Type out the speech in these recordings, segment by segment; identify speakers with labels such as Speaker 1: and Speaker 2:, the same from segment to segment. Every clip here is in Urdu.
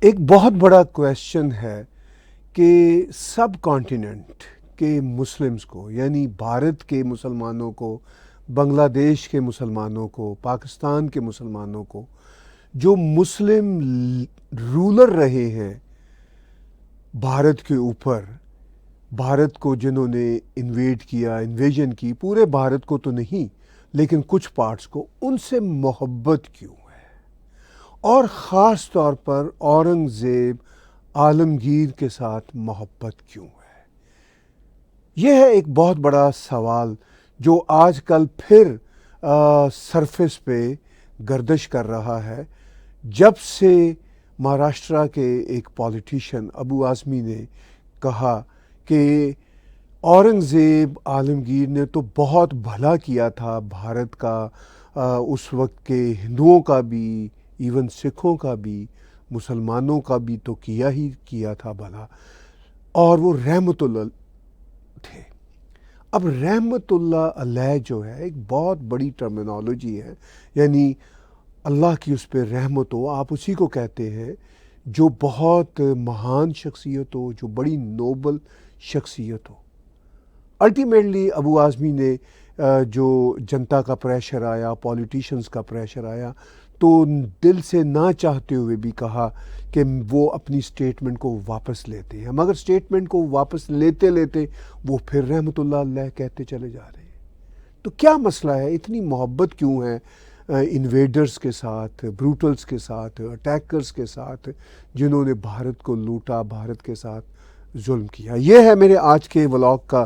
Speaker 1: ایک بہت بڑا کویشچن ہے کہ سب کانٹیننٹ کے مسلمز کو، یعنی بھارت کے مسلمانوں کو، بنگلہ دیش کے مسلمانوں کو، پاکستان کے مسلمانوں کو، جو مسلم رولر رہے ہیں بھارت کے اوپر، بھارت کو جنہوں نے انویڈ کیا، انویژن کی، پورے بھارت کو تو نہیں لیکن کچھ پارٹس کو، ان سے محبت کیوں ہے؟ اور خاص طور پر اورنگزیب عالمگیر کے ساتھ محبت کیوں ہے؟ یہ ہے ایک بہت بڑا سوال جو آج کل پھر سرفیس پہ گردش کر رہا ہے، جب سے مہاراشٹرا کے ایک پولیٹیشین ابو اعظمی نے کہا کہ اورنگزیب عالمگیر نے تو بہت بھلا کیا تھا بھارت کا، اس وقت کے ہندوؤں کا بھی، ایون سکھوں کا بھی، مسلمانوں کا بھی تو کیا ہی کیا تھا بھلا، اور وہ رحمت اللہ تھے۔ اب رحمت اللہ علیہ جو ہے ایک بہت بڑی ٹرمینالوجی ہے، یعنی اللہ کی اس پہ رحمت ہو، آپ اسی کو کہتے ہیں جو بہت مہان شخصیت ہو، جو بڑی نوبل شخصیت ہو۔ الٹیمیٹلی ابو اعظمی نے جو جنتا کا پریشر آیا، پولیٹیشنز کا پریشر آیا، تو دل سے نہ چاہتے ہوئے بھی کہا کہ وہ اپنی سٹیٹمنٹ کو واپس لیتے ہیں، مگر سٹیٹمنٹ کو واپس لیتے لیتے وہ پھر رحمت اللہ علیہ کہتے چلے جا رہے ہیں۔ تو کیا مسئلہ ہے؟ اتنی محبت کیوں ہے انویڈرز کے ساتھ، بروٹلز کے ساتھ، اٹیکرز کے ساتھ، جنہوں نے بھارت کو لوٹا، بھارت کے ساتھ ظلم کیا؟ یہ ہے میرے آج کے ولاگ کا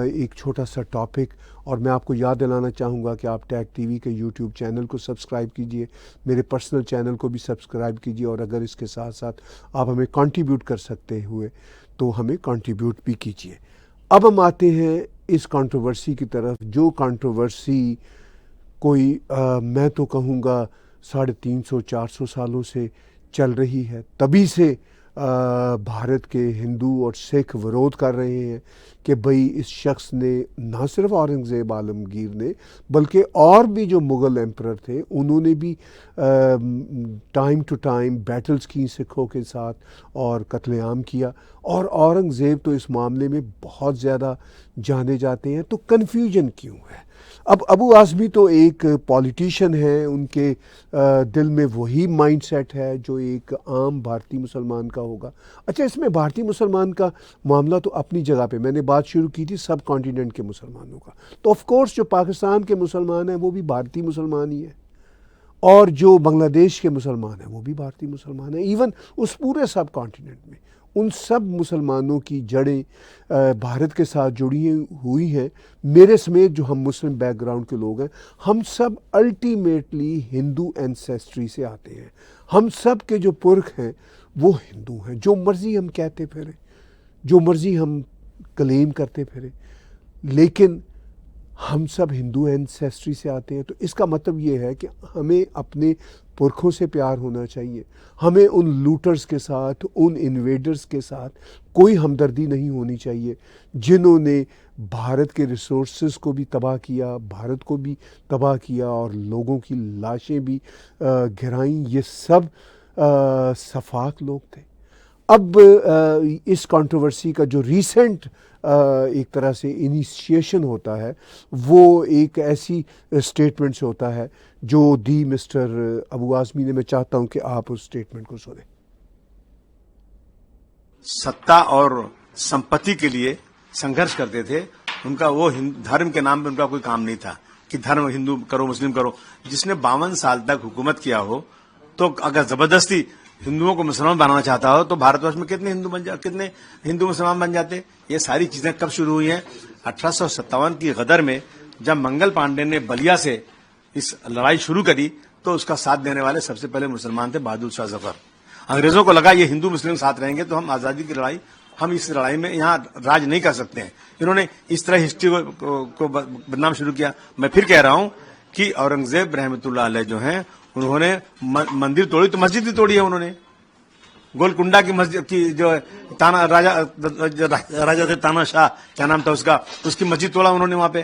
Speaker 1: ایک چھوٹا سا ٹاپک، اور میں آپ کو یاد دلانا چاہوں گا کہ آپ ٹیگ ٹی وی کے یوٹیوب چینل کو سبسکرائب کیجئے، میرے پرسنل چینل کو بھی سبسکرائب کیجئے، اور اگر اس کے ساتھ ساتھ آپ ہمیں کنٹریبیوٹ کر سکتے ہوئے تو ہمیں کنٹریبیوٹ بھی کیجئے۔ اب ہم آتے ہیں اس کنٹروورسی کی طرف، جو کنٹروورسی کوئی میں تو کہوں گا 350-400 سالوں سے چل رہی ہے۔ تبھی سے بھارت کے ہندو اور سکھ ورود کر رہے ہیں کہ بھئی اس شخص نے، نہ صرف اورنگزیب عالمگیر نے بلکہ اور بھی جو مغل ایمپرر تھے، انہوں نے بھی ٹائم ٹو ٹائم بیٹلز کی سکھوں کے ساتھ اور قتل عام کیا، اور اورنگزیب تو اس معاملے میں بہت زیادہ جانے جاتے ہیں۔ تو کنفیوژن کیوں ہے؟ اب ابو اعظمی تو ایک پولیٹیشین ہے، ان کے دل میں وہی مائنڈ سیٹ ہے جو ایک عام بھارتی مسلمان کا ہوگا۔ اچھا، اس میں بھارتی مسلمان کا معاملہ تو اپنی جگہ پہ، میں نے بات شروع کی تھی سب کانٹیننٹ کے مسلمانوں کا، تو آف کورس جو پاکستان کے مسلمان ہیں وہ بھی بھارتی مسلمان ہی ہیں، اور جو بنگلہ دیش کے مسلمان ہیں وہ بھی بھارتی مسلمان ہیں، ایون اس پورے سب کانٹیننٹ میں ان سب مسلمانوں کی جڑیں بھارت کے ساتھ جڑی ہوئی ہیں۔ میرے سمیت جو ہم مسلم بیک گراؤنڈ کے لوگ ہیں، ہم سب الٹیمیٹلی ہندو اینسیسٹری سے آتے ہیں، ہم سب کے جو پرکھ ہیں وہ ہندو ہیں، جو مرضی ہم کہتے پھریں، جو مرضی ہم کلیم کرتے پھریں، لیکن ہم سب ہندو اینسیسٹری سے آتے ہیں۔ تو اس کا مطلب یہ ہے کہ ہمیں اپنے پرکھوں سے پیار ہونا چاہیے، ہمیں ان لوٹرز کے ساتھ، ان انویڈرز کے ساتھ کوئی ہمدردی نہیں ہونی چاہیے جنہوں نے بھارت کے ریسورسز کو بھی تباہ کیا، بھارت کو بھی تباہ کیا، اور لوگوں کی لاشیں بھی گرائیں۔ یہ سب سفاک لوگ تھے۔ اب اس کنٹروورسی کا جو ریسنٹ ایک طرح سے انیشیشن ہوتا ہے، وہ ایک ایسی اسٹیٹمنٹ سے ہوتا ہے جو دی مسٹر ابو اعظمی نے۔ میں چاہتا ہوں کہ آپ اس اسٹیٹمنٹ کو سنیں۔
Speaker 2: ستا اور سمپتی کے لیے سنگھرش کرتے تھے، ان کا وہ دھرم کے نام پہ ان کا کوئی کام نہیں تھا کہ دھرم ہندو کرو مسلم کرو۔ جس نے 52 سال تک حکومت کیا ہو، تو اگر زبردستی ہندوؤں کو مسلمان بنانا چاہتا ہو تو بھارت ورش میں کتنے ہندو مسلمان بن جاتے؟ یہ ساری چیزیں کب شروع ہوئی ہیں؟ 1857 کی غدر میں، جب منگل پانڈے نے بلیا سے اس لڑائی شروع کری تو اس کا ساتھ دینے والے سب سے پہلے مسلمان تھے، بہادر شاہ ظفر۔ انگریزوں کو لگا یہ ہندو مسلم ساتھ رہیں گے تو ہم آزادی کی لڑائی، ہم اس لڑائی میں یہاں راج نہیں کر سکتے ہیں۔ انہوں نے اس طرح ہسٹری کو بدنام شروع کیا۔ میں پھر کہہ رہا ہوں کہ اورنگزیب رحمت اللہ علیہ جو ہیں، انہوں نے مندر توڑی تو مسجد بھی توڑی ہے۔ انہوں نے گولکنڈا کی مسجد کی جو راجا تھے تانا شاہ، کیا نام تھا اس کا، اس کی مسجد توڑا انہوں نے وہاں پہ۔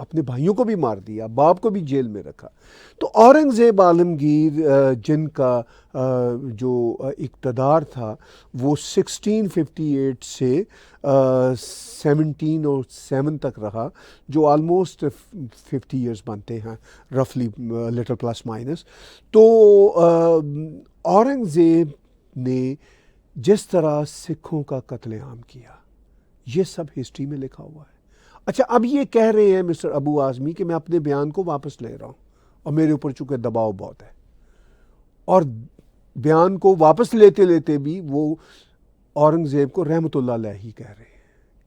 Speaker 1: اپنے بھائیوں کو بھی مار دیا، باپ کو بھی جیل میں رکھا. تو اورنگزیب عالمگیر جن کا جو اقتدار تھا وہ 1658 سے 1707 تک رہا، جو آلموسٹ 50 ایئرس بنتے ہیں رفلی، لٹل پلس مائنس. تو اورنگزیب نے جس طرح سکھوں کا قتل عام کیا، یہ سب ہسٹری میں لکھا ہوا ہے. اچھا، اب یہ کہہ رہے ہیں مسٹر ابو اعظمی کہ میں اپنے بیان کو واپس لے رہا ہوں، اور میرے اوپر چونکہ دباؤ بہت ہے، اور بیان کو واپس لیتے لیتے بھی وہ اورنگزیب کو رحمت اللہ علیہ ہی کہہ رہے ہیں.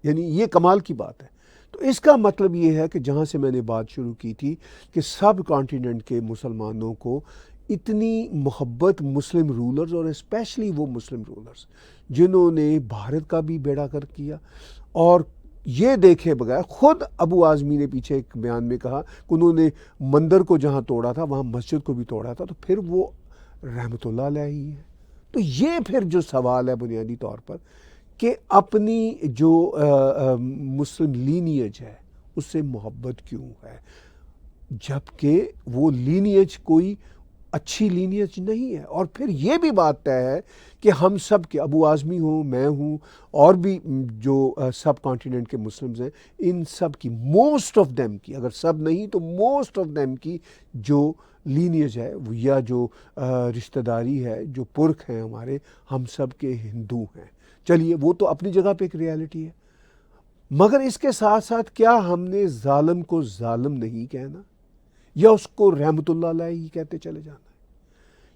Speaker 1: یعنی یہ کمال کی بات ہے. تو اس کا مطلب یہ ہے کہ جہاں سے میں نے بات شروع کی تھی کہ سب کانٹیننٹ کے مسلمانوں کو اتنی محبت مسلم رولرز، اور اسپیشلی وہ مسلم رولرز جنہوں نے بھارت کا بھی بیڑا کر کیا، اور یہ دیکھے بغیر، خود ابو اعظمی نے پیچھے ایک بیان میں کہا کہ انہوں نے مندر کو جہاں توڑا تھا وہاں مسجد کو بھی توڑا تھا، تو پھر وہ رحمت اللہ علیہ ہی ہے. تو یہ پھر جو سوال ہے بنیادی طور پر کہ اپنی جو مسلم لینیج ہے اس سے محبت کیوں ہے، جبکہ وہ لینیج کوئی اچھی لینیج نہیں ہے. اور پھر یہ بھی بات طے ہے کہ ہم سب کے، ابو اعظمی ہوں، میں ہوں، اور بھی جو سب کانٹیننٹ کے مسلمز ہیں، ان سب کی، موسٹ آف دیم کی، اگر سب نہیں تو موسٹ آف دیم کی جو لینیج ہے یا جو رشتہ داری ہے، جو پرکھ ہیں ہمارے، ہم سب کے ہندو ہیں. چلیے وہ تو اپنی جگہ پہ ایک ریالٹی ہے، مگر اس کے ساتھ ساتھ کیا ہم نے ظالم کو ظالم نہیں کہنا، یا اس کو رحمت اللہ علیہ ہی کہتے چلے جانا ہے؟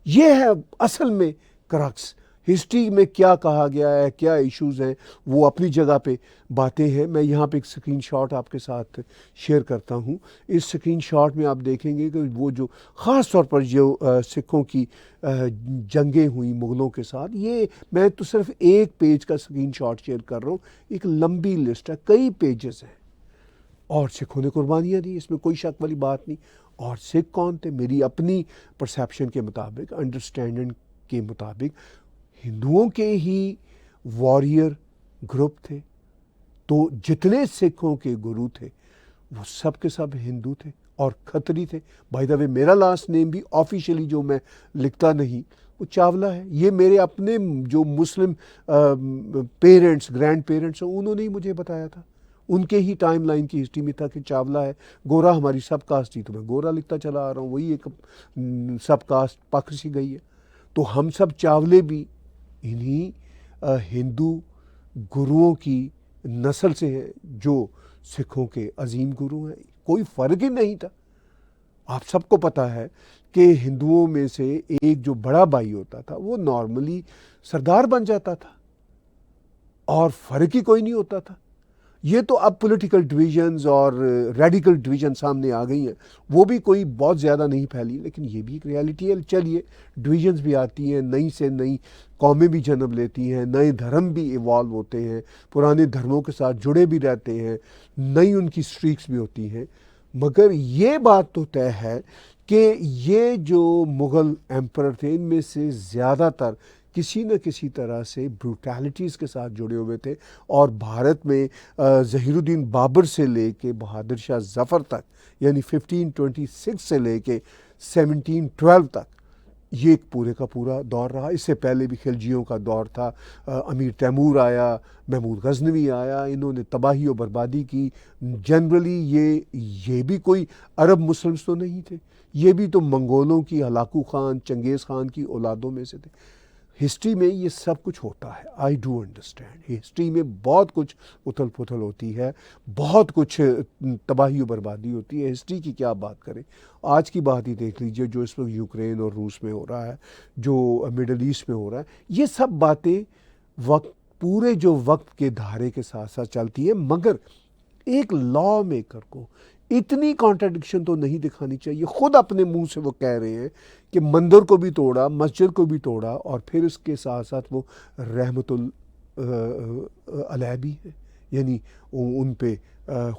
Speaker 1: یہ ہے اصل میں کرکس. ہسٹری میں کیا کہا گیا ہے، کیا ایشوز ہیں، وہ اپنی جگہ پہ باتیں ہیں. میں یہاں پہ ایک سکرین شاٹ آپ کے ساتھ شیئر کرتا ہوں. اس سکرین شاٹ میں آپ دیکھیں گے کہ وہ جو خاص طور پر جو سکھوں کی جنگیں ہوئیں مغلوں کے ساتھ، یہ میں تو صرف ایک پیج کا سکرین شاٹ شیئر کر رہا ہوں، ایک لمبی لسٹ ہے، کئی پیجز ہیں، اور سکھوں نے قربانیاں دی، اس میں کوئی شک والی بات نہیں. اور سکھ کون تھے؟ میری اپنی پرسیپشن کے مطابق، انڈرسٹینڈنگ کے مطابق، ہندوؤں کے ہی واریر گروپ تھے. تو جتنے سکھوں کے گرو تھے وہ سب کے سب ہندو تھے اور کھتری تھے. بائی دا وے میرا لاسٹ نیم بھی آفیشلی جو میں لکھتا نہیں وہ چاولہ ہے. یہ میرے اپنے جو مسلم پیرنٹس، گرینڈ پیرنٹس ہیں، انہوں نے ہی مجھے بتایا تھا. ان کے ہی ٹائم لائن کی ہسٹری میں تھا کہ چاولہ ہے. گورا ہماری سب کاسٹ تھی، تو میں گورا لکھتا چلا آ رہا ہوں، وہی ایک سب کاسٹ پک سی گئی ہے. تو ہم سب چاولے بھی انہی ہندو گروؤں کی نسل سے ہیں جو سکھوں کے عظیم گرو ہیں. کوئی فرق ہی نہیں تھا. آپ سب کو پتہ ہے کہ ہندوؤں میں سے ایک جو بڑا بھائی ہوتا تھا وہ نارملی سردار بن جاتا تھا، اور فرق ہی کوئی نہیں ہوتا تھا. یہ تو اب پولیٹیکل ڈویژنز اور ریڈیکل ڈویژن سامنے آ گئی ہیں، وہ بھی کوئی بہت زیادہ نہیں پھیلی، لیکن یہ بھی ایک ریالٹی ہے. چلیے، ڈویژنز بھی آتی ہیں، نئی سے نئی قومیں بھی جنم لیتی ہیں، نئے دھرم بھی ایوالو ہوتے ہیں، پرانے دھرموں کے ساتھ جڑے بھی رہتے ہیں، نئی ان کی سٹریکس بھی ہوتی ہیں. مگر یہ بات تو طے ہے کہ یہ جو مغل ایمپرر تھے، ان میں سے زیادہ تر کسی نہ کسی طرح سے بروٹیلٹیز کے ساتھ جڑے ہوئے تھے. اور بھارت میں ظہیر الدین بابر سے لے کے بہادر شاہ ظفر تک، یعنی 1526 سے لے کے 1712 تک، یہ ایک پورے کا پورا دور رہا. اس سے پہلے بھی خلجیوں کا دور تھا، امیر تیمور آیا، محمود غزنوی آیا، انہوں نے تباہی و بربادی کی. جنرلی یہ بھی کوئی عرب مسلمس تو نہیں تھے، یہ بھی تو منگولوں کی، ہلاکو خان، چنگیز خان کی اولادوں میں سے تھے. ہسٹری میں یہ سب کچھ ہوتا ہے. آئی ڈو انڈرسٹینڈ، ہسٹری میں بہت کچھ اتھل پتھل ہوتی ہے، بہت کچھ تباہی و بربادی ہوتی ہے. ہسٹری کی کیا بات کریں، آج کی بات ہی دیکھ لیجئے جو اس وقت یوکرین اور روس میں ہو رہا ہے، جو مڈل ایسٹ میں ہو رہا ہے. یہ سب باتیں پورے جو وقت کے دھارے کے ساتھ ساتھ چلتی ہیں. مگر ایک لا میکر کو اتنی کانٹرڈکشن تو نہیں دکھانی چاہیے. خود اپنے منہ سے وہ کہہ رہے ہیں کہ مندر کو بھی توڑا، مسجد کو بھی توڑا، اور پھر اس کے ساتھ ساتھ وہ رحمت علیہ بھی ہے، یعنی ان پہ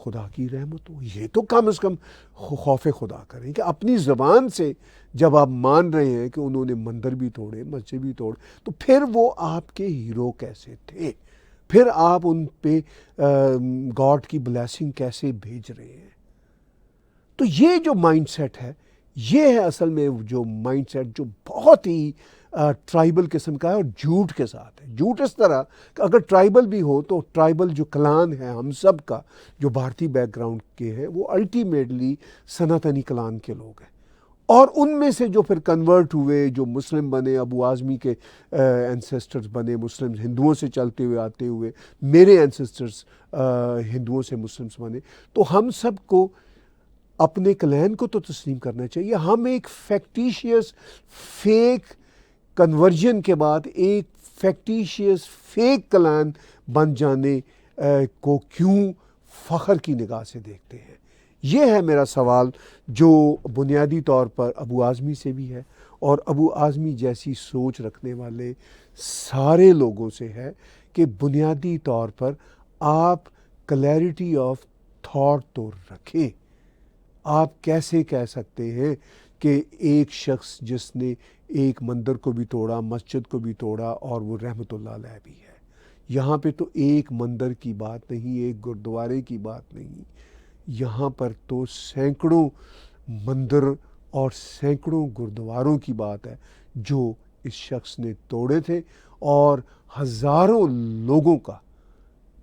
Speaker 1: خدا کی رحمت ہو. یہ تو کم از کم خوف خدا کریں کہ اپنی زبان سے جب آپ مان رہے ہیں کہ انہوں نے مندر بھی توڑے، مسجد بھی توڑے، تو پھر وہ آپ کے ہیرو کیسے تھے؟ پھر آپ ان پہ گاڈ کی بلیسنگ کیسے بھیج رہے ہیں؟ تو یہ جو مائنڈ سیٹ ہے، یہ ہے اصل میں جو مائنڈ سیٹ جو بہت ہی ٹرائبل قسم کا ہے اور جھوٹ کے ساتھ ہے. جھوٹ اس طرح کہ اگر ٹرائبل بھی ہو تو ٹرائبل جو کلان ہے ہم سب کا جو بھارتی بیک گراؤنڈ کے ہیں وہ الٹیمیٹلی سناتنی کلان کے لوگ ہیں، اور ان میں سے جو پھر کنورٹ ہوئے، جو مسلم بنے، ابو اعظمی کے اینسیسٹرز بنے مسلم، ہندوؤں سے چلتے ہوئے آتے ہوئے میرے اینسیسٹرز ہندوؤں سے مسلمس بنے. تو ہم سب کو اپنے کلین کو تو تسلیم کرنا چاہیے. ہم ایک فیکٹیشیس فیک کنورژن کے بعد ایک فیکٹیشیس فیک کلان بن جانے کو کیوں فخر کی نگاہ سے دیکھتے ہیں؟ یہ ہے میرا سوال، جو بنیادی طور پر ابو اعظمی سے بھی ہے اور ابو اعظمی جیسی سوچ رکھنے والے سارے لوگوں سے ہے، کہ بنیادی طور پر آپ کلیئرٹی آف تھاٹ تو رکھیں. آپ کیسے کہہ سکتے ہیں کہ ایک شخص جس نے ایک مندر کو بھی توڑا، مسجد کو بھی توڑا، اور وہ رحمت اللہ علیہ بھی ہے؟ یہاں پہ تو ایک مندر کی بات نہیں، ایک گردوارے کی بات نہیں، یہاں پر تو سینکڑوں مندر اور سینکڑوں گردواروں کی بات ہے جو اس شخص نے توڑے تھے اور ہزاروں لوگوں کا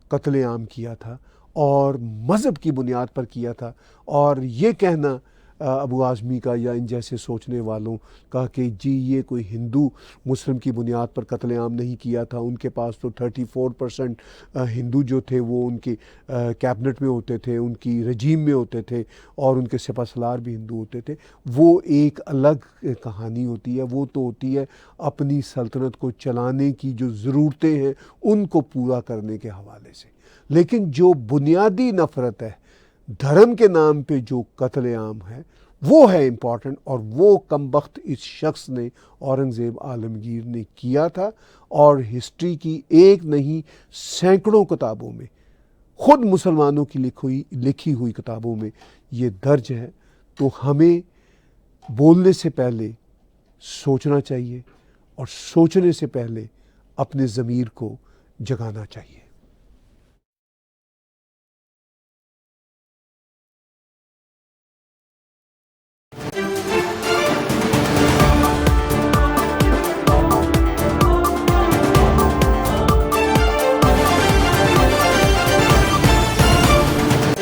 Speaker 1: قتل عام کیا تھا اور مذہب کی بنیاد پر کیا تھا. اور یہ کہنا ابو اعظمی کا یا ان جیسے سوچنے والوں کا کہ جی یہ کوئی ہندو مسلم کی بنیاد پر قتل عام نہیں کیا تھا، ان کے پاس تو 34% ہندو جو تھے وہ ان کی کیبنٹ میں ہوتے تھے، ان کی رجیم میں ہوتے تھے، اور ان کے سپہ سالار بھی ہندو ہوتے تھے، وہ ایک الگ کہانی ہوتی ہے. وہ تو ہوتی ہے اپنی سلطنت کو چلانے کی جو ضرورتیں ہیں ان کو پورا کرنے کے حوالے سے. لیکن جو بنیادی نفرت ہے، دھرم کے نام پہ جو قتل عام ہے، وہ ہے امپورٹنٹ، اور وہ کم بخت اس شخص نے، اورنگزیب عالمگیر نے کیا تھا. اور ہسٹری کی ایک نہیں سینکڑوں کتابوں میں، خود مسلمانوں کی لکھی ہوئی کتابوں میں یہ درج ہے. تو ہمیں بولنے سے پہلے سوچنا چاہیے، اور سوچنے سے پہلے اپنے ضمیر کو جگانا چاہیے.